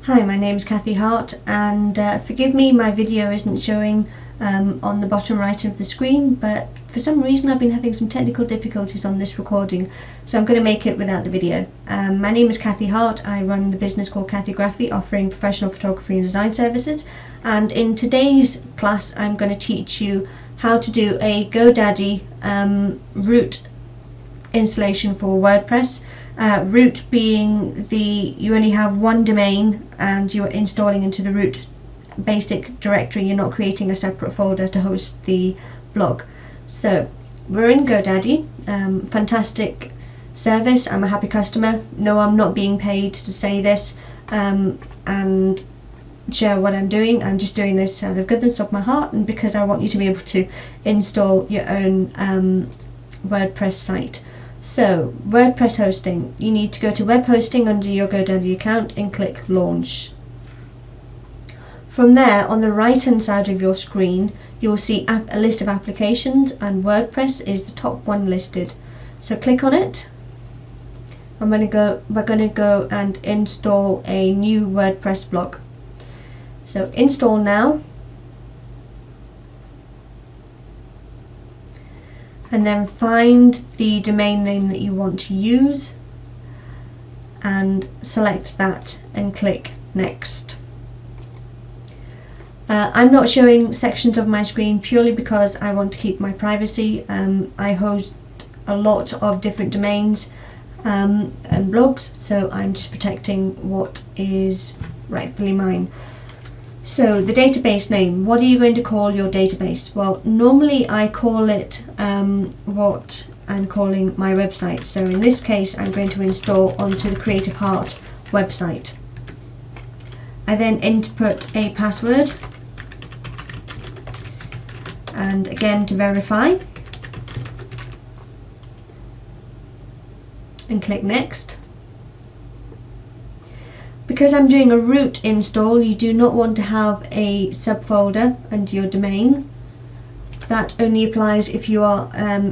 Hi, my name is Cathie Hart, and forgive me, my video isn't showing on the bottom right of the screen, but for some reason I've been having some technical difficulties on this recording, so I'm going to make it without the video. My name is Cathie Hart. I run the business called Cathie, offering professional photography and design services, and in today's class I'm going to teach you how to do a GoDaddy root installation for WordPress. Root being you only have one domain and you're installing into the root basic directory. You're not creating a separate folder to host the blog. So we're in GoDaddy. Fantastic service. I'm a happy customer. No, I'm not being paid to say this and share what I'm doing. I'm just doing this out of the goodness of my heart and because I want you to be able to install your own WordPress site. So, WordPress hosting, you need to go to web hosting under your GoDaddy account and click launch. From there, on the right hand side of your screen, you'll see a list of applications, and WordPress is the top one listed. So click on it. We're going to go and install a new WordPress blog. So install now. And then find the domain name that you want to use and select that and click next. I'm not showing sections of my screen purely because I want to keep my privacy. I host a lot of different domains and blogs, so I'm just protecting what is rightfully mine. So the database name, what are you going to call your database? Well, normally I call it what I'm calling my website. So in this case, I'm going to install onto the Creative Heart website. I then input a password, and again to verify, and click next. Because I'm doing a root install, you do not want to have a subfolder under your domain. That only applies if you are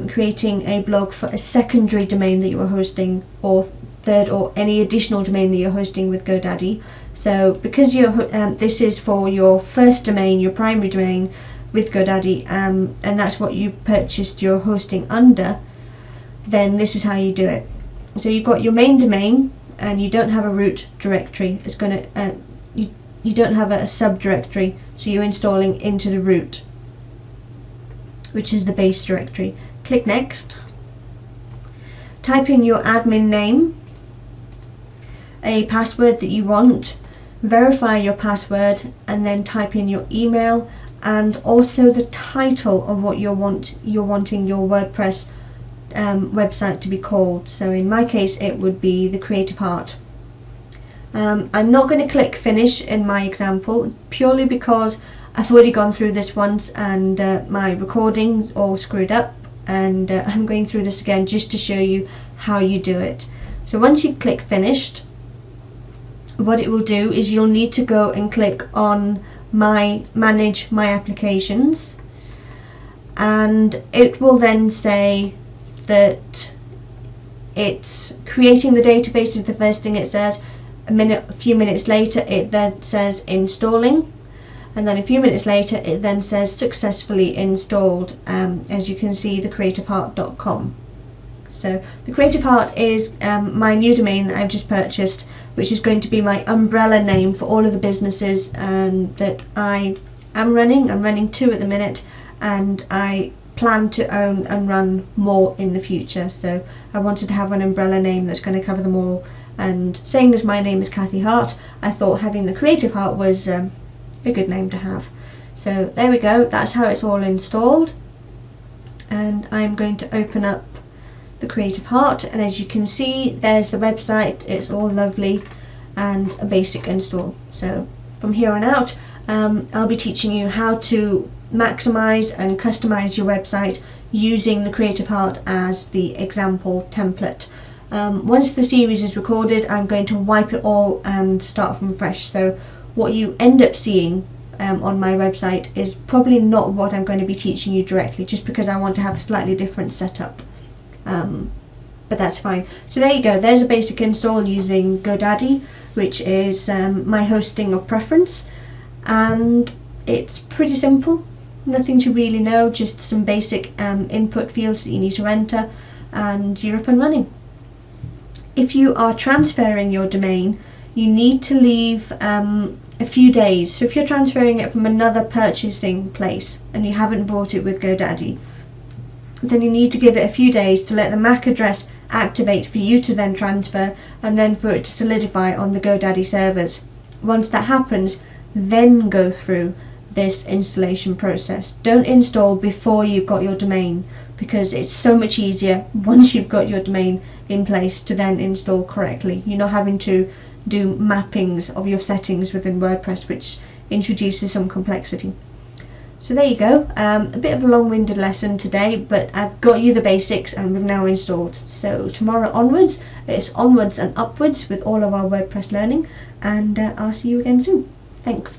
creating a blog for a secondary domain that you are hosting, or third, or any additional domain that you're hosting with GoDaddy. So because this is for your first domain, your primary domain with GoDaddy, and that's what you purchased your hosting under, then this is how you do it. So you've got your main domain, and you don't have a root directory. It's going to you don't have a subdirectory, so you're installing into the root, which is the base directory. Click next. Type in your admin name, a password that you want, verify your password, and then type in your email and also the title of what you're wanting your WordPress website to be called. So in my case it would be the Creative Heart. I'm not going to click finish in my example purely because I've already gone through this once and my recording's all screwed up, and I'm going through this again just to show you how you do it. So once you click finished, what it will do is you'll need to go and click on manage my applications, and it will then say that it's creating the database is the first thing it says. A few minutes later it then says installing, and then a few minutes later it then says successfully installed, as you can see, thecreativeheart.com. So the Creative Heart is my new domain that I've just purchased, which is going to be my umbrella name for all of the businesses that I am running. I'm running 2 at the minute, and I plan to own and run more in the future, so I wanted to have an umbrella name that's going to cover them all, and saying as my name is Cathie Hart, I thought having the Creative Heart was a good name to have. So there we go, that's how it's all installed, and I'm going to open up the Creative Heart, and as you can see there's the website. It's all lovely and a basic install. So from here on out I'll be teaching you how to maximize and customize your website using the Creative Heart as the example template. Once the series is recorded, I'm going to wipe it all and start from fresh. So what you end up seeing on my website is probably not what I'm going to be teaching you directly, just because I want to have a slightly different setup. But that's fine. So there you go, there's a basic install using GoDaddy. which is my hosting of preference, and it's pretty simple. Nothing to really know, just some basic input fields that you need to enter, and you're up and running. If you are transferring your domain, you need to leave a few days. So if you're transferring it from another purchasing place and you haven't bought it with GoDaddy, then you need to give it a few days to let the MAC address activate for you to then transfer, and then for it to solidify on the GoDaddy servers. Once that happens, then go through this installation process. Don't install before you've got your domain, because it's so much easier once you've got your domain in place to then install correctly. You're not having to do mappings of your settings within WordPress, which introduces some complexity. So there you go, a bit of a long-winded lesson today, but I've got you the basics and we've now installed. So tomorrow onwards, it's onwards and upwards with all of our WordPress learning, and I'll see you again soon. Thanks.